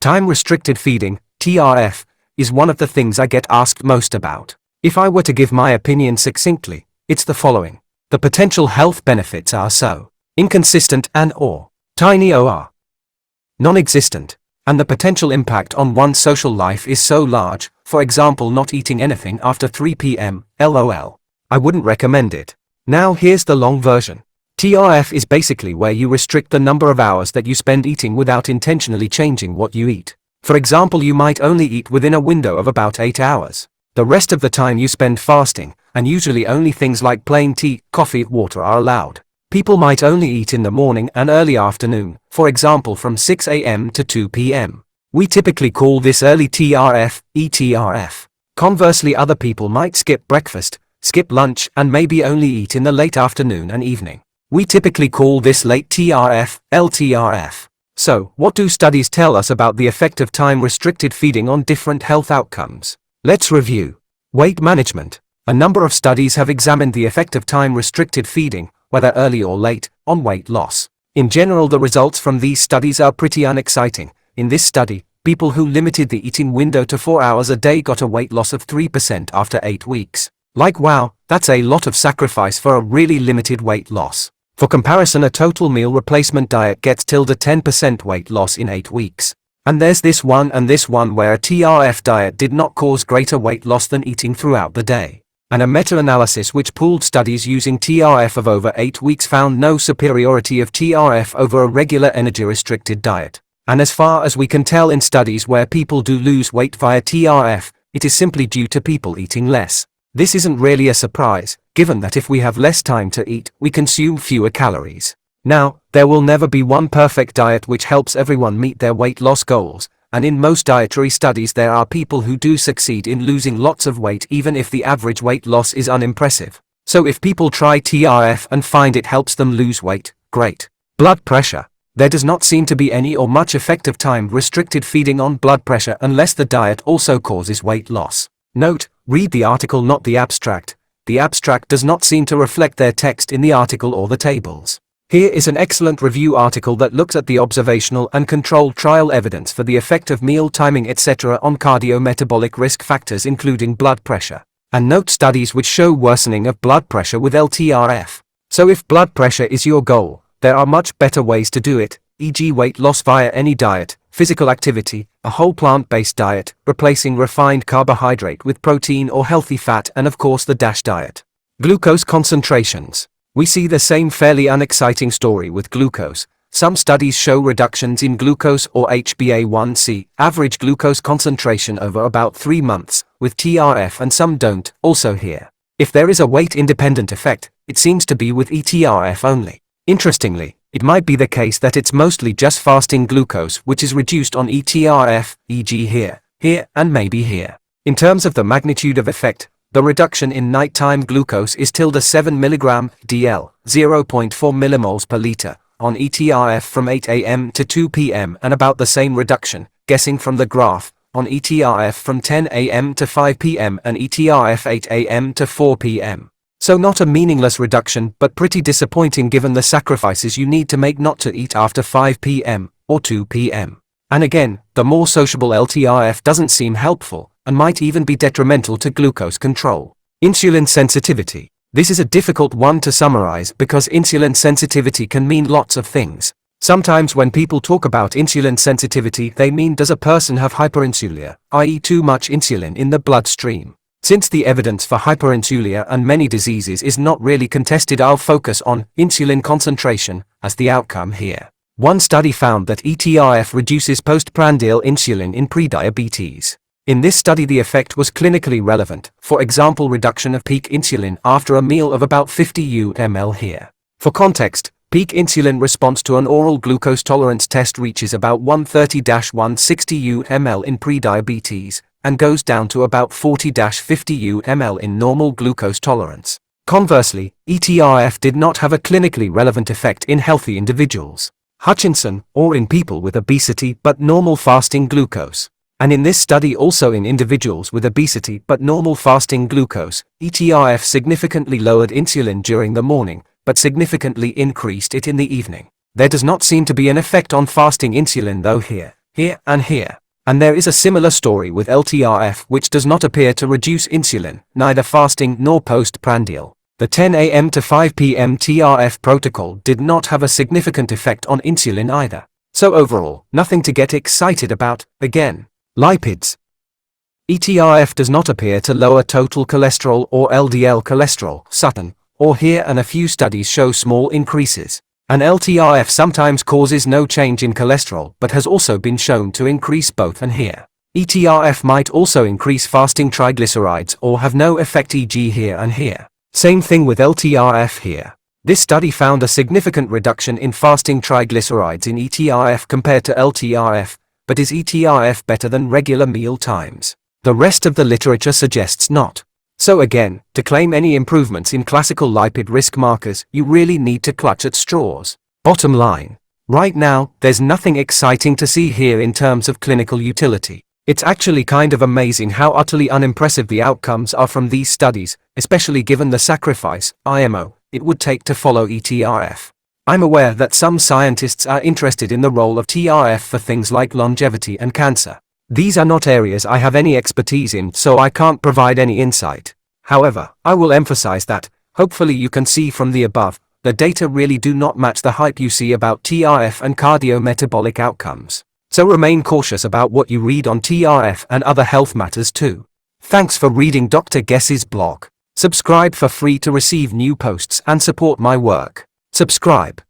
Time-restricted feeding, TRF, is one of the things I get asked most about. If I were to give my opinion succinctly, it's the following. The potential health benefits are so inconsistent and/or tiny or non-existent, and the potential impact on one's social life is so large, for example not eating anything after 3 p.m, lol. I wouldn't recommend it. Now here's the long version. TRF is basically where you restrict the number of hours that you spend eating without intentionally changing what you eat. For example, you might only eat within a window of about 8 hours. The rest of the time you spend fasting, and usually only things like plain tea, coffee, water are allowed. People might only eat in the morning and early afternoon, for example from 6 a.m. to 2 p.m. We typically call this early TRF, eTRF. Conversely, other people might skip breakfast, skip lunch, and maybe only eat in the late afternoon and evening. We typically call this late TRF, lTRF. So, what do studies tell us about the effect of time-restricted feeding on different health outcomes? Let's review. Weight management. A number of studies have examined the effect of time-restricted feeding, whether early or late, on weight loss. In general, the results from these studies are pretty unexciting. In this study, people who limited the eating window to 4 hours a day got a weight loss of 3% after 8 weeks. Like wow, that's a lot of sacrifice for a really limited weight loss. For comparison, a total meal replacement diet gets till a 10% weight loss in 8 weeks. And there's this one and this one where a TRF diet did not cause greater weight loss than eating throughout the day. And a meta-analysis which pooled studies using TRF of over 8 weeks found no superiority of TRF over a regular energy-restricted diet. And as far as we can tell in studies where people do lose weight via TRF, it is simply due to people eating less. This isn't really a surprise, given that if we have less time to eat, we consume fewer calories. Now, there will never be one perfect diet which helps everyone meet their weight loss goals, and in most dietary studies there are people who do succeed in losing lots of weight even if the average weight loss is unimpressive. So if people try TRF and find it helps them lose weight, great. Blood pressure. There does not seem to be any or much effective time-restricted feeding on blood pressure unless the diet also causes weight loss. Note, read the article, not the abstract. The abstract does not seem to reflect their text in the article or the tables. Here is an excellent review article that looks at the observational and controlled trial evidence for the effect of meal timing etc. on cardiometabolic risk factors including blood pressure. And note studies which show worsening of blood pressure with lTRF. So if blood pressure is your goal, there are much better ways to do it, e.g. weight loss via any diet, physical activity, a whole plant-based diet, replacing refined carbohydrate with protein or healthy fat, and of course the DASH diet. Glucose concentrations. We see the same fairly unexciting story with glucose. Some studies show reductions in glucose or HbA1c, average glucose concentration over about 3 months, with TRF, and some don't, also here. If there is a weight-independent effect, it seems to be with eTRF only. Interestingly, it might be the case that it's mostly just fasting glucose which is reduced on eTRF, e.g. here, and maybe here. In terms of the magnitude of effect, the reduction in nighttime glucose is tilde 7 mg dl, 0.4 millimoles per liter, on eTRF from 8 a.m. to 2 p.m. and about the same reduction, guessing from the graph, on eTRF from 10 a.m. to 5 p.m. and eTRF 8 a.m. to 4 p.m. So not a meaningless reduction, but pretty disappointing given the sacrifices you need to make not to eat after 5 p.m. or 2 p.m. And again, the more sociable lTRF doesn't seem helpful, and might even be detrimental to glucose control. Insulin sensitivity. This is a difficult one to summarize because insulin sensitivity can mean lots of things. Sometimes when people talk about insulin sensitivity, they mean does a person have hyperinsulia, i.e. too much insulin in the bloodstream. Since the evidence for hyperinsulia and many diseases is not really contested, I'll focus on insulin concentration as the outcome here. One study found that eTRF reduces postprandial insulin in prediabetes. In this study the effect was clinically relevant, for example reduction of peak insulin after a meal of about 50 ml here. For context, peak insulin response to an oral glucose tolerance test reaches about 130-160 ml in prediabetes, and goes down to about 40-50 ml in normal glucose tolerance. Conversely, eTRF did not have a clinically relevant effect in healthy individuals. Hutchinson, or in people with obesity but normal fasting glucose. And in this study also in individuals with obesity but normal fasting glucose, eTRF significantly lowered insulin during the morning, but significantly increased it in the evening. There does not seem to be an effect on fasting insulin though here. here and here. And there is a similar story with lTRF, which does not appear to reduce insulin, neither fasting nor postprandial. The 10 a.m. to 5 p.m. TRF protocol did not have a significant effect on insulin either. So overall, nothing to get excited about. Again, lipids. eTRF does not appear to lower total cholesterol or LDL cholesterol, Sutton, or here, and a few studies show small increases. And lTRF sometimes causes no change in cholesterol but has also been shown to increase both, and here. eTRF might also increase fasting triglycerides or have no effect, e.g. here and here. Same thing with lTRF here. This study found a significant reduction in fasting triglycerides in eTRF compared to lTRF, but is eTRF better than regular meal times? The rest of the literature suggests not. So again, to claim any improvements in classical lipid risk markers, you really need to clutch at straws. Bottom line. Right now, there's nothing exciting to see here in terms of clinical utility. It's actually kind of amazing how utterly unimpressive the outcomes are from these studies, especially given the sacrifice, IMO, it would take to follow eTRF. I'm aware that some scientists are interested in the role of TRF for things like longevity and cancer. These are not areas I have any expertise in, so I can't provide any insight. However, I will emphasize that, hopefully you can see from the above, the data really do not match the hype you see about TRF and cardiometabolic outcomes. So remain cautious about what you read on TRF and other health matters too. Thanks for reading Dr. Guess's blog. Subscribe for free to receive new posts and support my work. Subscribe.